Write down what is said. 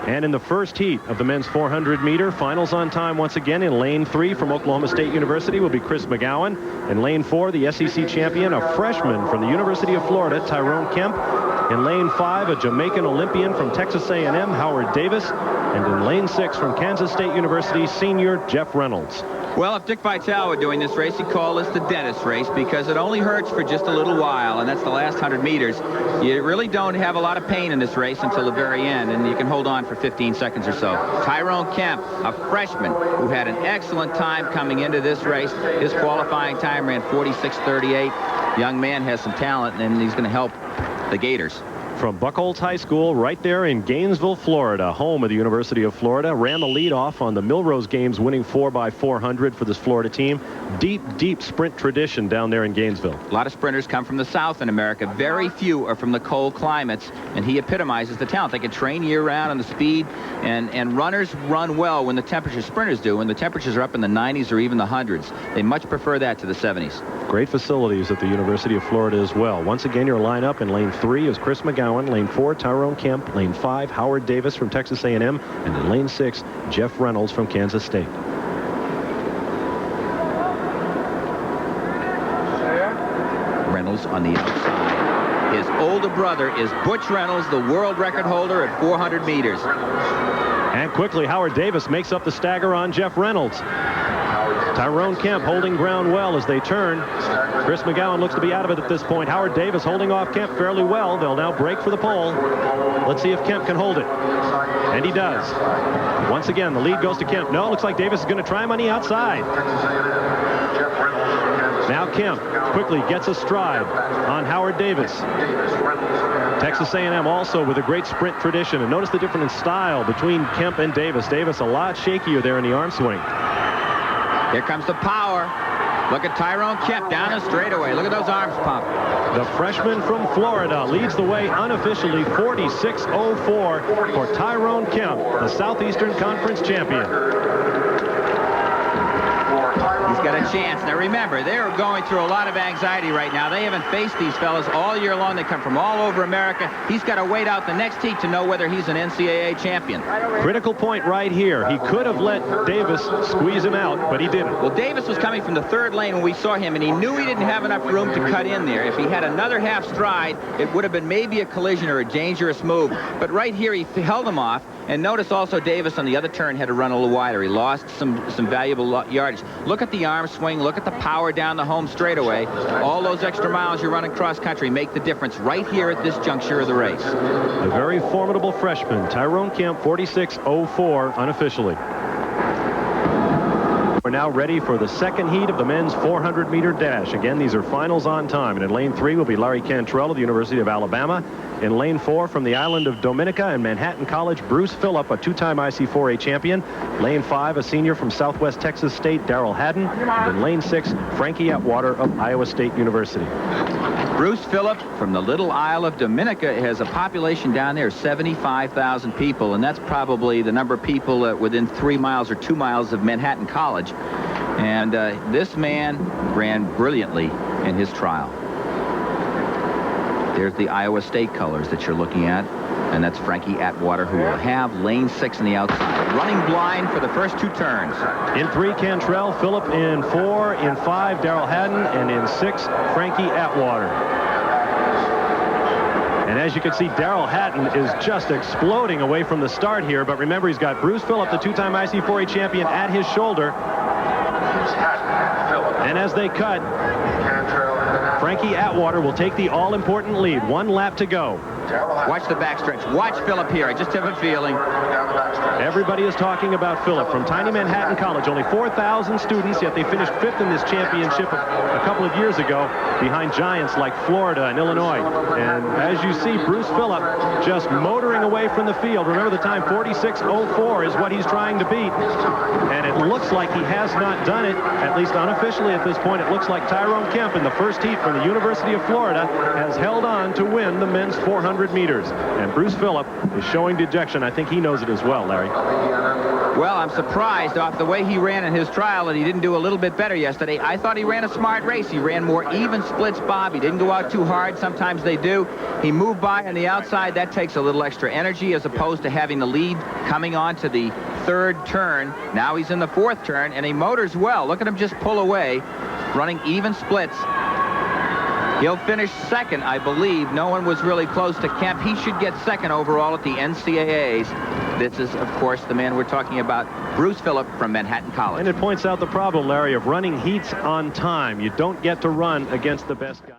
And in the first heat of the men's 400-meter, finals on time once again in lane 3 from Oklahoma State University will be Chris McGowan. In lane 4, the SEC champion, a freshman from the University of Florida, Tyrone Kemp. In lane 5, a Jamaican Olympian from Texas A&M, Howard Davis. And in lane 6 from Kansas State University, senior Jeff Reynolds. Well, if Dick Vitale were doing this race, he'd call this the dentist race because it only hurts for just a little while, and that's the last 100 meters. You really don't have a lot of pain in this race until the very end, and you can hold on for 15 seconds or so. Tyrone Kemp, a freshman who had an excellent time coming into this race. His qualifying time ran 46:38. Young man has some talent, and he's going to help the Gators. From Buchholz High School right there in Gainesville, Florida, home of the University of Florida. Ran the lead off on the Millrose Games, winning 4x400 for this Florida team. Deep sprint tradition down there in Gainesville. A lot of sprinters come from the South in America. Very few are from the cold climates, and he epitomizes the talent. They can train year-round on the speed, and runners run well when the temperatures, sprinters do, when the temperatures are up in the 90s or even the 100s. They much prefer that to the 70s. Great facilities at the University of Florida as well. Once again, your lineup in lane 3 is Chris McGowan. Lane 4, Tyrone Kemp. Lane 5, Howard Davis from Texas A&M. And in lane 6, Jeff Reynolds from Kansas State. Reynolds on the outside. His older brother is Butch Reynolds, the world record holder at 400 meters. And quickly, Howard Davis makes up the stagger on Jeff Reynolds. Tyrone Kemp holding ground well as they turn. Chris McGowan looks to be out of it at this point. Howard Davis holding off Kemp fairly well. They'll now break for the pole. Let's see if Kemp can hold it. And he does. Once again, the lead goes to Kemp. No, it looks like Davis is going to try him on the outside. Now Kemp quickly gets a stride on Howard Davis. Texas A&M also with a great sprint tradition. And notice the difference in style between Kemp and Davis. Davis a lot shakier there in the arm swing. Here comes the power. Look at Tyrone Kemp down the straightaway. Look at those arms pump. The freshman from Florida leads the way unofficially, 46:04 for Tyrone Kemp, the Southeastern Conference champion. He's got a chance. Now remember, they're going through a lot of anxiety right now. They haven't faced these fellas all year long. They come from all over America. He's got to wait out the next heat to know whether he's an NCAA champion. Critical point right here. He could have let Davis squeeze him out, but he didn't. Well, Davis was coming from the third lane when we saw him, and he knew he didn't have enough room to cut in there. If he had another half stride, it would have been maybe a collision or a dangerous move. But right here, he held him off. And notice also Davis on the other turn had to run a little wider. He lost some valuable yardage. Look at the arm swing. Look at the power down the home straightaway. All those extra miles you're running cross country make the difference right here at this juncture of the race. A very formidable freshman, Tyrone Kemp, 46:04 unofficially. We're now ready for the second heat of the men's 400-meter dash. Again, these are finals on time. And in lane 3 will be Larry Cantrell of the University of Alabama. In lane 4 from the island of Dominica and Manhattan College, Bruce Phillips, a two-time IC4A champion. Lane 5, a senior from Southwest Texas State, Darrell Hadden. And in lane 6, Frankie Atwater of Iowa State University. Bruce Phillips from the little Isle of Dominica has a population down there of 75,000 people, and that's probably the number of people within 3 miles or 2 miles of Manhattan College. And this man ran brilliantly in his trial. There's the Iowa State colors that you're looking at, and that's Frankie Atwater, who will have lane 6 on the outside. Running blind for the first 2 turns. In 3, Cantrell. Phillip in 4. In 5, Darrell Hadden. And in 6, Frankie Atwater. And as you can see, Darrell Hadden is just exploding away from the start here. But remember, he's got Bruce Phillips, the two-time IC4A champion, at his shoulder. And as they cut, Frankie Atwater will take the all-important lead. 1 lap to go. Watch the backstretch. Watch Phillip here. I just have a feeling. Everybody is talking about Phillip from tiny Manhattan College. Only 4,000 students, yet they finished 5th in this championship a couple of years ago behind giants like Florida and Illinois. And as you see, Bruce Phillip just motoring away from the field. Remember the time, 46:04 is what he's trying to beat. And it looks like he has not done it, at least unofficially at this point. It looks like Tyrone Kemp in the first heat from the University of Florida has held on to win the men's 400 meters. And Bruce Phillip is showing dejection. I think he knows it as well, Larry. Well, I'm surprised off the way he ran in his trial that he didn't do a little bit better yesterday. I thought he ran a smart race. He ran more even splits, Bob. He didn't go out too hard. Sometimes they do. He moved by on the outside. That takes a little extra energy as opposed to having the lead coming on to the third turn. Now he's in the fourth turn, and he motors well. Look at him just pull away, running even splits. He'll finish second, I believe. No one was really close to Kemp. He should get second overall at the NCAAs. This is, of course, the man we're talking about, Bruce Phillips from Manhattan College. And it points out the problem, Larry, of running heats on time. You don't get to run against the best guy.